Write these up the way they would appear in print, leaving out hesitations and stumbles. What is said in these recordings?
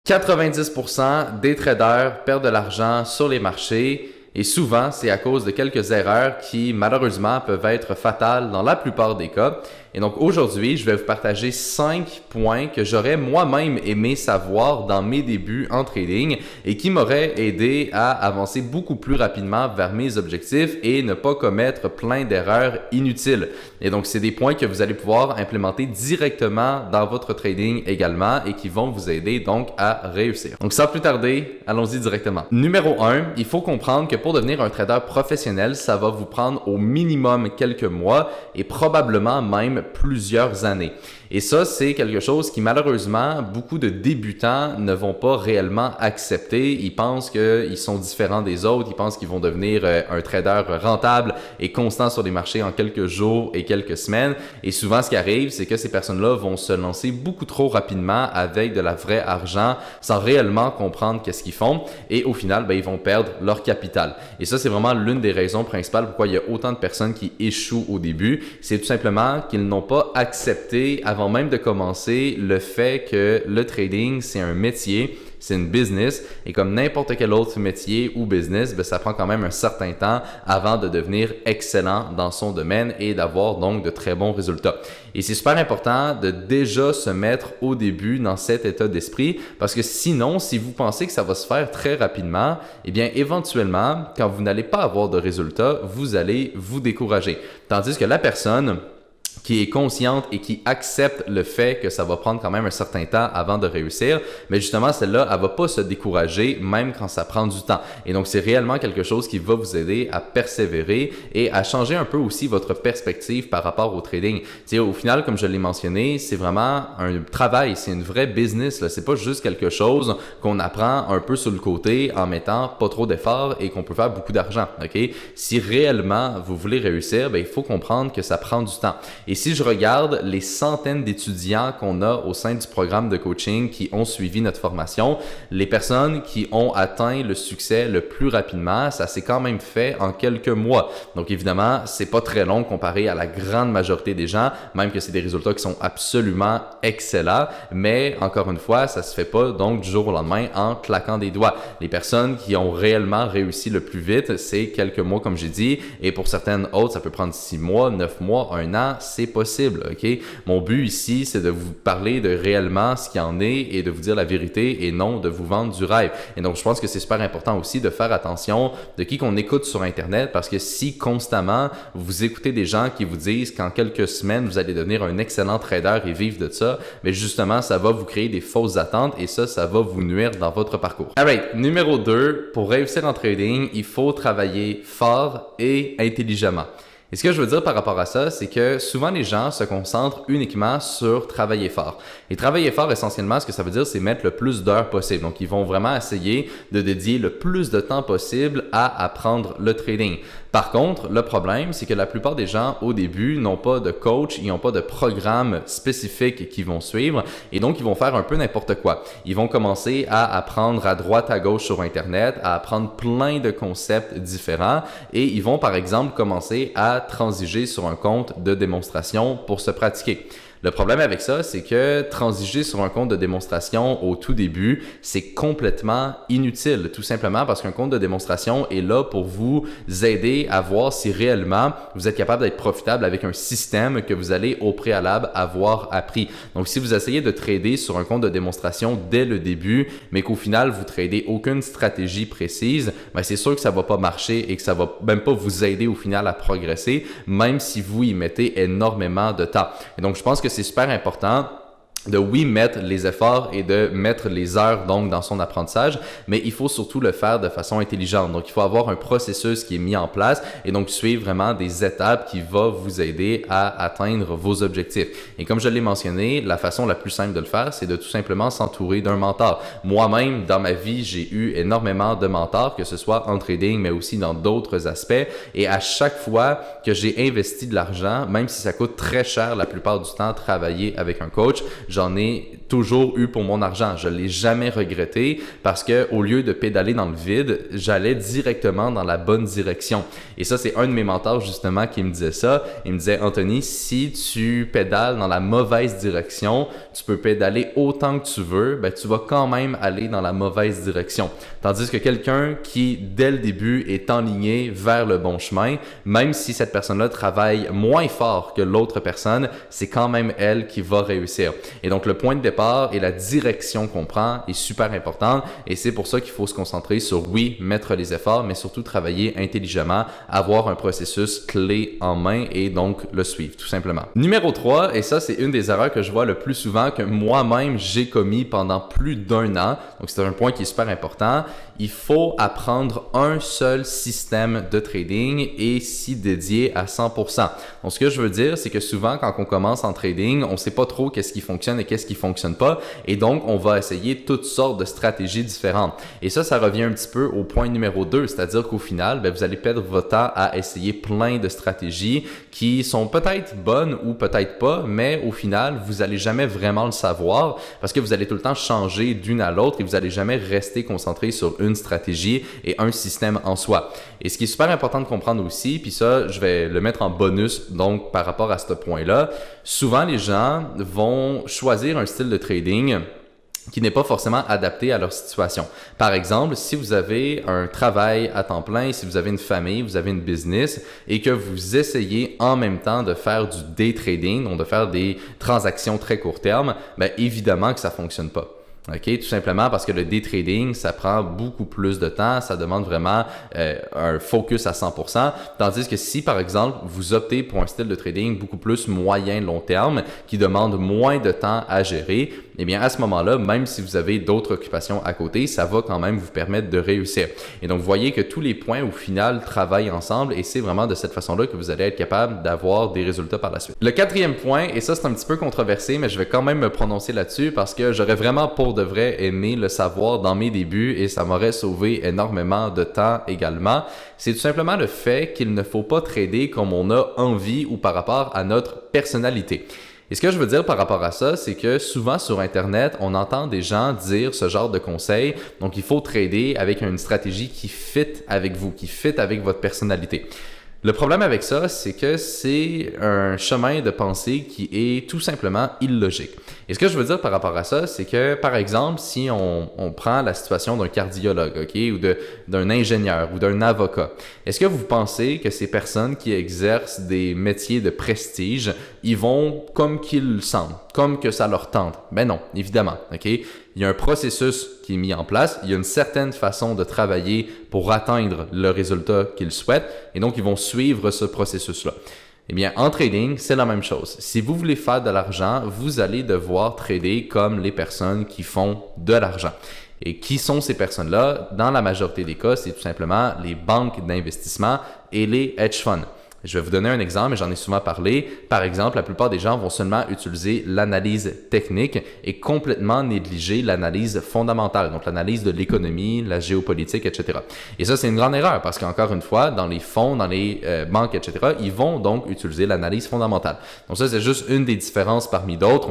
90% des traders perdent de l'argent sur les marchés et souvent, c'est à cause de quelques erreurs qui, malheureusement, peuvent être fatales dans la plupart des cas. Et donc aujourd'hui, je vais vous partager 5 points que j'aurais moi-même aimé savoir dans mes débuts en trading et qui m'auraient aidé à avancer beaucoup plus rapidement vers mes objectifs et ne pas commettre plein d'erreurs inutiles. Et donc, c'est des points que vous allez pouvoir implémenter directement dans votre trading également et qui vont vous aider donc à réussir. Donc, sans plus tarder, allons-y directement. Numéro 1, il faut comprendre que pour devenir un trader professionnel, ça va vous prendre au minimum quelques mois et probablement même plusieurs années. Et ça, c'est quelque chose qui malheureusement, beaucoup de débutants ne vont pas réellement accepter. Ils pensent qu'ils sont différents des autres, ils pensent qu'ils vont devenir un trader rentable et constant sur les marchés en quelques jours et quelques semaines. Et souvent, ce qui arrive, c'est que ces personnes-là vont se lancer beaucoup trop rapidement avec de la vraie argent sans réellement comprendre qu'est-ce qu'ils font. Et au final, ils vont perdre leur capital. Et ça, c'est vraiment l'une des raisons principales pourquoi il y a autant de personnes qui échouent au début. C'est tout simplement qu'ils n'ont pas accepté avant même de commencer le fait que le trading, c'est un métier, c'est une business et comme n'importe quel autre métier ou business, ça prend quand même un certain temps avant de devenir excellent dans son domaine et d'avoir donc de très bons résultats. Et c'est super important de déjà se mettre au début dans cet état d'esprit parce que sinon, si vous pensez que ça va se faire très rapidement, eh bien éventuellement, quand vous n'allez pas avoir de résultats, vous allez vous décourager. Tandis que la personne qui est consciente et qui accepte le fait que ça va prendre quand même un certain temps avant de réussir, mais justement, celle-là, elle va pas se décourager même quand ça prend du temps. Et donc, c'est réellement quelque chose qui va vous aider à persévérer et à changer un peu aussi votre perspective par rapport au trading. T'sais, au final, comme je l'ai mentionné, c'est vraiment un travail, c'est une vraie business, là. C'est pas juste quelque chose qu'on apprend un peu sur le côté en mettant pas trop d'efforts et qu'on peut faire beaucoup d'argent, ok? Si réellement vous voulez réussir, il faut comprendre que ça prend du temps. Et si je regarde les centaines d'étudiants qu'on a au sein du programme de coaching qui ont suivi notre formation, les personnes qui ont atteint le succès le plus rapidement, ça s'est quand même fait en quelques mois. Donc évidemment, c'est pas très long comparé à la grande majorité des gens, même que c'est des résultats qui sont absolument excellents, mais encore une fois, ça se fait pas donc du jour au lendemain en claquant des doigts. Les personnes qui ont réellement réussi le plus vite, c'est quelques mois comme j'ai dit, et pour certaines autres, ça peut prendre 6 mois, 9 mois, 1 an, c'est possible, ok? Mon but ici, c'est de vous parler de réellement ce qu'il y en est et de vous dire la vérité et non de vous vendre du rêve. Et donc, je pense que c'est super important aussi de faire attention de qui qu'on écoute sur Internet parce que si constamment vous écoutez des gens qui vous disent qu'en quelques semaines, vous allez devenir un excellent trader et vivre de ça, mais justement, ça va vous créer des fausses attentes et ça va vous nuire dans votre parcours. Alright, numéro 2, pour réussir en trading, il faut travailler fort et intelligemment. Et ce que je veux dire par rapport à ça, c'est que souvent les gens se concentrent uniquement sur travailler fort. Et travailler fort, essentiellement, ce que ça veut dire, c'est mettre le plus d'heures possible. Donc, ils vont vraiment essayer de dédier le plus de temps possible à apprendre le trading. Par contre, le problème, c'est que la plupart des gens, au début, n'ont pas de coach, ils n'ont pas de programme spécifique qu'ils vont suivre et donc ils vont faire un peu n'importe quoi. Ils vont commencer à apprendre à droite, à gauche sur Internet, à apprendre plein de concepts différents et ils vont, par exemple, commencer à transiger sur un compte de démonstration pour se pratiquer. Le problème avec ça, c'est que transiger sur un compte de démonstration au tout début, c'est complètement inutile, tout simplement parce qu'un compte de démonstration est là pour vous aider à voir si réellement vous êtes capable d'être profitable avec un système que vous allez au préalable avoir appris. Donc, si vous essayez de trader sur un compte de démonstration dès le début, mais qu'au final, vous tradez aucune stratégie précise, c'est sûr que ça va pas marcher et que ça va même pas vous aider au final à progresser, même si vous y mettez énormément de temps. Et donc, je pense que c'est super important de mettre les efforts et de mettre les heures donc dans son apprentissage, mais il faut surtout le faire de façon intelligente. Donc, il faut avoir un processus qui est mis en place et donc suivre vraiment des étapes qui vont vous aider à atteindre vos objectifs. Et comme je l'ai mentionné, la façon la plus simple de le faire, c'est de tout simplement s'entourer d'un mentor. Moi-même, dans ma vie, j'ai eu énormément de mentors, que ce soit en trading, mais aussi dans d'autres aspects. Et à chaque fois que j'ai investi de l'argent, même si ça coûte très cher la plupart du temps, travailler avec un coach, j'en ai toujours eu pour mon argent. Je l'ai jamais regretté parce que au lieu de pédaler dans le vide, j'allais directement dans la bonne direction. Et ça, c'est un de mes mentors justement qui me disait ça. Il me disait, Anthony, si tu pédales dans la mauvaise direction, tu peux pédaler autant que tu veux, ben tu vas quand même aller dans la mauvaise direction. Tandis que quelqu'un qui, dès le début, est enligné vers le bon chemin, même si cette personne-là travaille moins fort que l'autre personne, c'est quand même elle qui va réussir. Et donc, le point de départ et la direction qu'on prend est super important et c'est pour ça qu'il faut se concentrer sur, oui, mettre les efforts, mais surtout travailler intelligemment, avoir un processus clé en main et donc le suivre, tout simplement. Numéro 3, et ça, c'est une des erreurs que je vois le plus souvent, que moi-même, j'ai commis pendant plus d'1 an. Donc, c'est un point qui est super important. Il faut apprendre un seul système de trading et s'y dédier à 100%. Donc, ce que je veux dire, c'est que souvent, quand on commence en trading, on ne sait pas trop qu'est-ce qui fonctionne et qu'est-ce qui fonctionne pas. Et donc, on va essayer toutes sortes de stratégies différentes. Et ça revient un petit peu au point numéro 2, c'est-à-dire qu'au final, vous allez perdre votre temps à essayer plein de stratégies qui sont peut-être bonnes ou peut-être pas, mais au final, vous n'allez jamais vraiment le savoir parce que vous allez tout le temps changer d'une à l'autre et vous n'allez jamais rester concentré sur une stratégie et un système en soi. Et ce qui est super important de comprendre aussi, puis ça, je vais le mettre en bonus donc par rapport à ce point-là, souvent les gens vont choisir un style de trading qui n'est pas forcément adapté à leur situation. Par exemple, si vous avez un travail à temps plein, si vous avez une famille, vous avez une business et que vous essayez en même temps de faire du day trading, donc de faire des transactions très court terme, bien évidemment que ça fonctionne pas. OK, tout simplement parce que le day trading, ça prend beaucoup plus de temps, ça demande vraiment un focus à 100%, tandis que si par exemple vous optez pour un style de trading beaucoup plus moyen-long terme qui demande moins de temps à gérer, eh bien à ce moment-là, même si vous avez d'autres occupations à côté, ça va quand même vous permettre de réussir. Et donc vous voyez que tous les points au final travaillent ensemble et c'est vraiment de cette façon-là que vous allez être capable d'avoir des résultats par la suite. Le 4e point, et ça c'est un petit peu controversé, mais je vais quand même me prononcer là-dessus parce que j'aurais vraiment pour de vrai aimé le savoir dans mes débuts et ça m'aurait sauvé énormément de temps également. C'est tout simplement le fait qu'il ne faut pas trader comme on a envie ou par rapport à notre personnalité. Et ce que je veux dire par rapport à ça, c'est que souvent sur Internet, on entend des gens dire ce genre de conseils. Donc, il faut trader avec une stratégie qui fit avec vous, qui fit avec votre personnalité. Le problème avec ça, c'est que c'est un chemin de pensée qui est tout simplement illogique. Et ce que je veux dire par rapport à ça, c'est que, par exemple, si on prend la situation d'un cardiologue, OK, ou d'un ingénieur ou d'un avocat, est-ce que vous pensez que ces personnes qui exercent des métiers de prestige, ils vont comme qu'ils le sentent, comme que ça leur tente? Ben non, évidemment, OK? Il y a un processus qui est mis en place, il y a une certaine façon de travailler pour atteindre le résultat qu'ils souhaitent, et donc ils vont suivre ce processus-là. Eh bien, en trading, c'est la même chose. Si vous voulez faire de l'argent, vous allez devoir trader comme les personnes qui font de l'argent. Et qui sont ces personnes-là? Dans la majorité des cas, c'est tout simplement les banques d'investissement et les hedge funds. Je vais vous donner un exemple, et j'en ai souvent parlé. Par exemple, la plupart des gens vont seulement utiliser l'analyse technique et complètement négliger l'analyse fondamentale, donc l'analyse de l'économie, la géopolitique, etc. Et ça, c'est une grande erreur parce qu'encore une fois, dans les fonds, dans les banques, etc., ils vont donc utiliser l'analyse fondamentale. Donc ça, c'est juste une des différences parmi d'autres.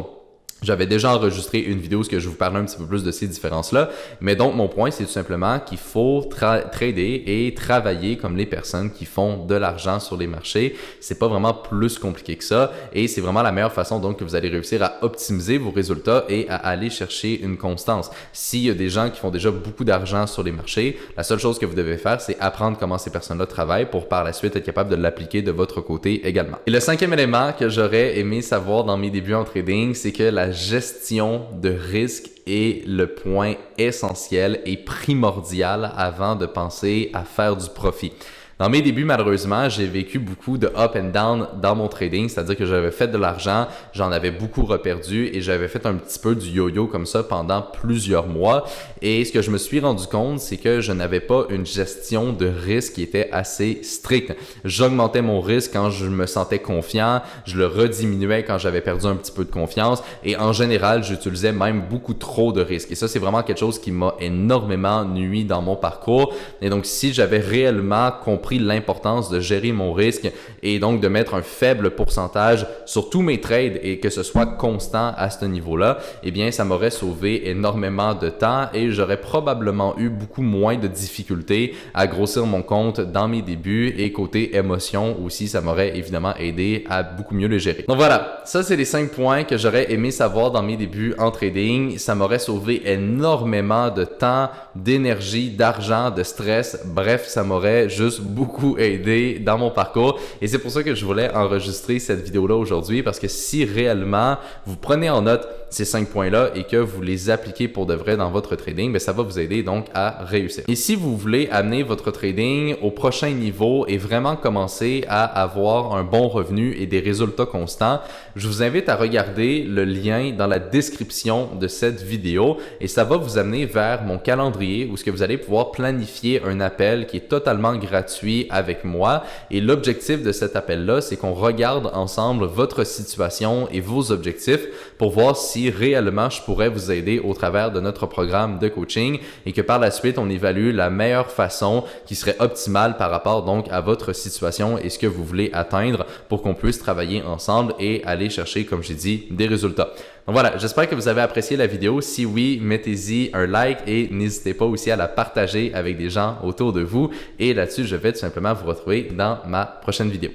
J'avais déjà enregistré une vidéo où je vous parlais un petit peu plus de ces différences-là. Mais donc, mon point, c'est tout simplement qu'il faut trader et travailler comme les personnes qui font de l'argent sur les marchés. C'est pas vraiment plus compliqué que ça. Et c'est vraiment la meilleure façon donc que vous allez réussir à optimiser vos résultats et à aller chercher une constance. S'il y a des gens qui font déjà beaucoup d'argent sur les marchés, la seule chose que vous devez faire, c'est apprendre comment ces personnes-là travaillent pour par la suite être capable de l'appliquer de votre côté également. Et le 5e élément que j'aurais aimé savoir dans mes débuts en trading, c'est que la gestion de risque est le point essentiel et primordial avant de penser à faire du profit. Dans mes débuts, malheureusement, j'ai vécu beaucoup de up and down dans mon trading, c'est-à-dire que j'avais fait de l'argent, j'en avais beaucoup reperdu et j'avais fait un petit peu du yo-yo comme ça pendant plusieurs mois. Et ce que je me suis rendu compte, c'est que je n'avais pas une gestion de risque qui était assez stricte. J'augmentais mon risque quand je me sentais confiant, je le rediminuais quand j'avais perdu un petit peu de confiance et en général, j'utilisais même beaucoup trop de risques. Et ça, c'est vraiment quelque chose qui m'a énormément nui dans mon parcours. Et donc, si j'avais réellement compris compris l'importance de gérer mon risque et donc de mettre un faible pourcentage sur tous mes trades et que ce soit constant à ce niveau-là, eh bien, ça m'aurait sauvé énormément de temps et j'aurais probablement eu beaucoup moins de difficultés à grossir mon compte dans mes débuts et côté émotion aussi, ça m'aurait évidemment aidé à beaucoup mieux le gérer. Donc voilà, ça c'est les 5 points que j'aurais aimé savoir dans mes débuts en trading. Ça m'aurait sauvé énormément de temps, d'énergie, d'argent, de stress. Bref, ça m'aurait juste beaucoup aidé dans mon parcours et c'est pour ça que je voulais enregistrer cette vidéo-là aujourd'hui parce que si réellement vous prenez en note ces 5 points-là et que vous les appliquez pour de vrai dans votre trading, bien, ça va vous aider donc à réussir. Et si vous voulez amener votre trading au prochain niveau et vraiment commencer à avoir un bon revenu et des résultats constants, je vous invite à regarder le lien dans la description de cette vidéo et ça va vous amener vers mon calendrier où ce que vous allez pouvoir planifier un appel qui est totalement gratuit avec moi et l'objectif de cet appel-là, c'est qu'on regarde ensemble votre situation et vos objectifs pour voir si réellement je pourrais vous aider au travers de notre programme de coaching et que par la suite, on évalue la meilleure façon qui serait optimale par rapport donc à votre situation et ce que vous voulez atteindre pour qu'on puisse travailler ensemble et aller chercher, comme j'ai dit, des résultats. Donc voilà, j'espère que vous avez apprécié la vidéo. Si oui, mettez-y un like et n'hésitez pas aussi à la partager avec des gens autour de vous. Et là-dessus, je vais tout simplement vous retrouver dans ma prochaine vidéo.